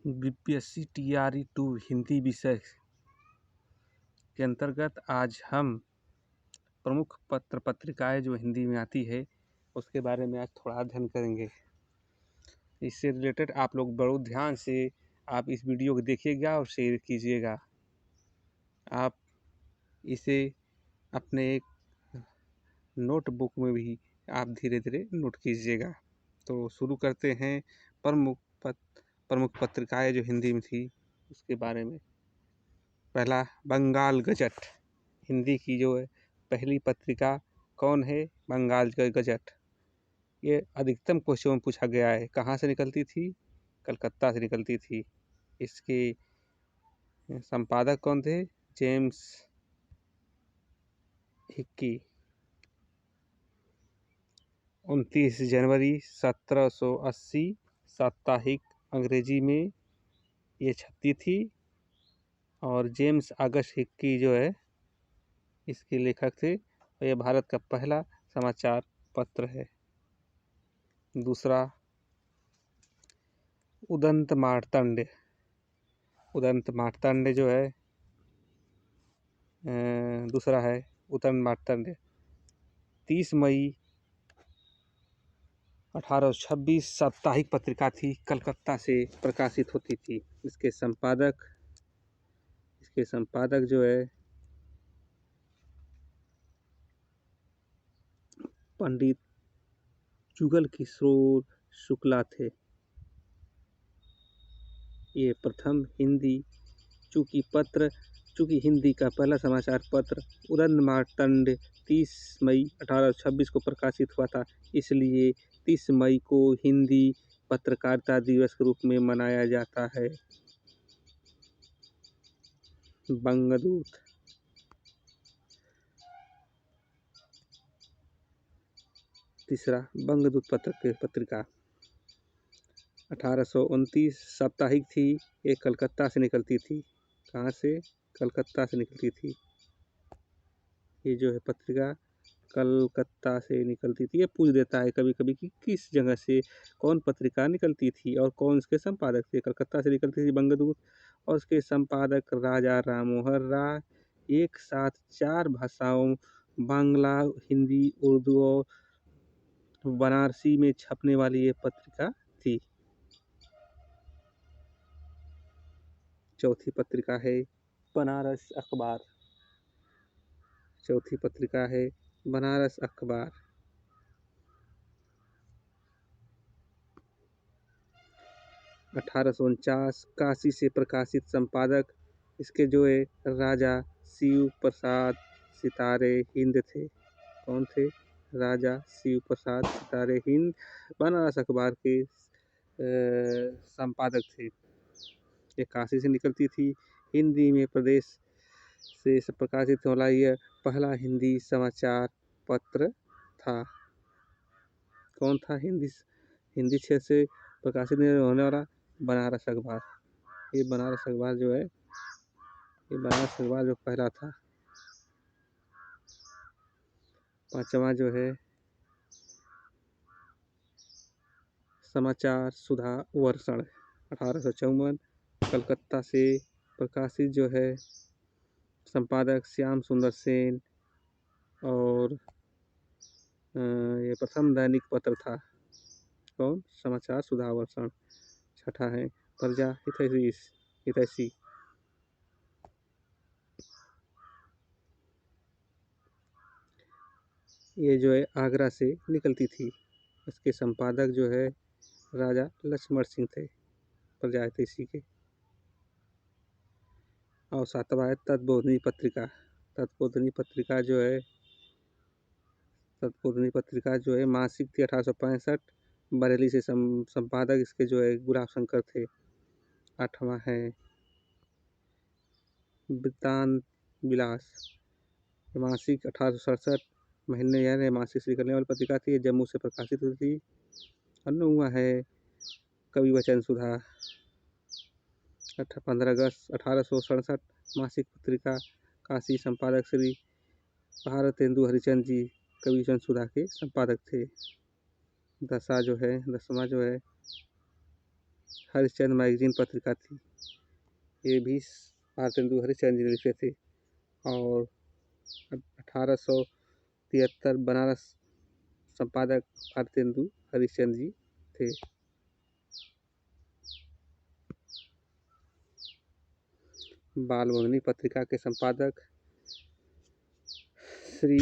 BPSC TRE 2 Hindi विषय के अंतर्गत आज हम प्रमुख पत्र पत्रिकाएं जो हिंदी में आती है उसके बारे में आज थोड़ा अध्ययन करेंगे। इससे रिलेटेड आप लोग बहुत ध्यान से आप इस वीडियो को देखिएगा और शेयर कीजिएगा। आप इसे अपने एक नोटबुक में भी आप धीरे धीरे नोट कीजिएगा। तो शुरू करते हैं प्रमुख पत्रिकाएं जो हिंदी में थी उसके बारे में। पहला, बंगाल गजट। हिंदी की जो है पहली पत्रिका कौन है? बंगाल गजट। ये अधिकतम क्वेश्चन पूछा गया है। कहाँ से निकलती थी? कलकत्ता से निकलती थी। इसके संपादक कौन थे? James Hickey. 29 जनवरी 1780 साप्ताहिक अंग्रेजी में ये छपती थी। और जेम्स अगस्त हिक्की जो है इसके लेखक थे और यह भारत का पहला समाचार पत्र है। दूसरा, उदंत मार्तंड। उदंत मार्तंड जो है दूसरा है उदंत मार्तंड। 30 मई 1826 साप्ताहिक पत्रिका थी, कलकत्ता से प्रकाशित होती थी। इसके संपादक जो है पंडित जुगल किशोर शुक्ला थे। ये प्रथम चूंकि हिंदी का पहला समाचार पत्र उदंत मार्तंड 30 मई 1826 को प्रकाशित हुआ था, इसलिए 30 मई को हिंदी पत्रकारिता दिवस के रूप में मनाया जाता है। बंगदूत। तीसरा, बंगदूत पत्रिका 1829 साप्ताहिक थी। ये कलकत्ता से निकलती थी। कहाँ से? कलकत्ता से निकलती थी। ये जो है पत्रिका कलकत्ता से निकलती थी। ये पूछ देता है कभी कभी कि किस जगह से कौन पत्रिका निकलती थी और कौन इसके संपादक थे। कलकत्ता से निकलती थी बंगदूत और उसके संपादक राजा राममोहन राय। एक साथ 4 भाषाओं बांग्ला, हिंदी, उर्दू और बनारसी में छपने वाली ये पत्रिका थी। चौथी पत्रिका है बनारस अखबार। 1849 काशी से प्रकाशित। संपादक इसके जो है राजा शिव प्रसाद सितारे हिंद थे। कौन थे? राजा शिव प्रसाद सितारे हिंद बनारस अखबार के संपादक थे। ये काशी से निकलती थी। हिंदी में प्रदेश से प्रकाशित होने वाला यह पहला हिंदी समाचार पत्र था। कौन था? हिंदी क्षेत्र से प्रकाशित होने वाला बनारस अखबार। ये बनारस अखबार जो पहला था। पांचवा जो है समाचार सुधा वर्षण 1854 कलकत्ता से प्रकाशित जो है। संपादक श्याम सुंदर सेन और ये प्रथम दैनिक पत्र था। कौन? समाचार सुधा वर्षण। छठा है प्रजा हितैषी। ये जो है आगरा से निकलती थी। इसके संपादक जो है राजा लक्ष्मण सिंह थे, प्रजा हितैषी के। और सातवां है तत्बोधिनी पत्रिका। तत्बोधिनी पत्रिका जो है मासिक थी 1865। बरेली से संपादक इसके जो है गुलाब शंकर थे। आठवां है वृत्तांत विलास। मासिक 1867 महीने यानी मासिक से निकलने वाली पत्रिका थी। जम्मू से प्रकाशित हुई थी। और नौवां है कवि वचन सुधा 15 अगस्त 1867 मासिक पत्रिका काशी। संपादक श्री भारतेंदु हरिचंद जी कवि वचन सुधा के संपादक थे। दसवां जो है हरिश्चंद्र मैगजीन पत्रिका थी, ये भी भारतेंदु हरिश्चंद्र जी ने लिखे थे। और 1873 बनारस संपादक भारतेंदु हरिश्चंद्र जी थे। बालबोधिनी पत्रिका के संपादक श्री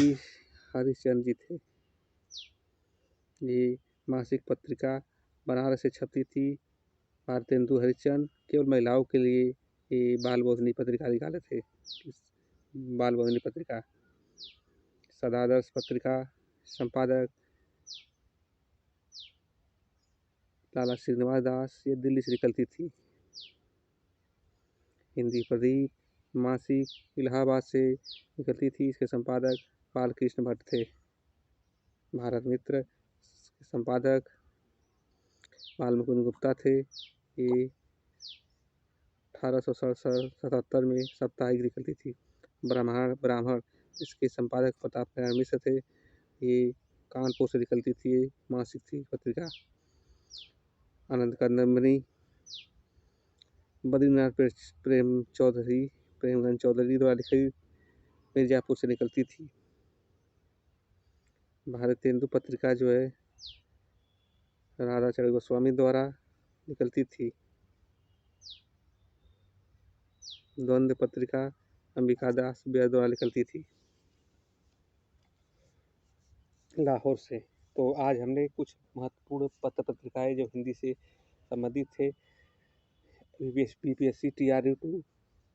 हरिश्चंद्र जी थे। ये मासिक पत्रिका बनारस से छपती थी। भारतेंदु हरिश्चंद्र केवल महिलाओं के लिए ये बालबोधिनी पत्रिका निकाले थे। बालबोधिनी पत्रिका सदादर्श पत्रिका संपादक लाला श्रीनिवास दास, ये दिल्ली से निकलती थी। हिंदी प्रदीप मासिक इलाहाबाद से निकलती थी, इसके संपादक बालकृष्ण भट्ट थे। भारत मित्र के संपादक बालमुकुंद गुप्ता थे। ये 1877 में साप्ताहिक निकलती थी। ब्राह्मण इसके संपादक प्रताप नारायण मिश्र थे। ये कानपुर से निकलती थी, ये मासिक थी पत्रिका। आनंद कादम्बरी बद्रीनाथ प्रेमगंज चौधरी द्वारा लिखी मिर्जापुर से निकलती थी। भारतेंदु पत्रिका जो है राधाचरण गोस्वामी द्वारा निकलती थी। द्वंद्व पत्रिका अंबिका दास बेयर द्वारा निकलती थी लाहौर से। तो आज हमने कुछ महत्वपूर्ण पत्र पत्रिकाएं जो हिंदी से संबंधित थे बीपीएससी TRU2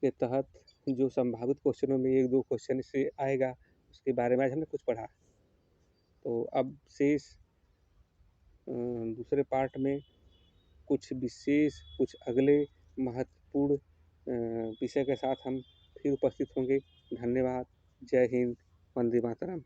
के तहत जो संभावित क्वेश्चनों में 1-2 क्वेश्चन से आएगा, उसके बारे में आज हमने कुछ पढ़ा। तो अब शेष दूसरे पार्ट में कुछ विशेष कुछ अगले महत्वपूर्ण विषय के साथ हम फिर उपस्थित होंगे। धन्यवाद। जय हिंद। वंदे मातरम।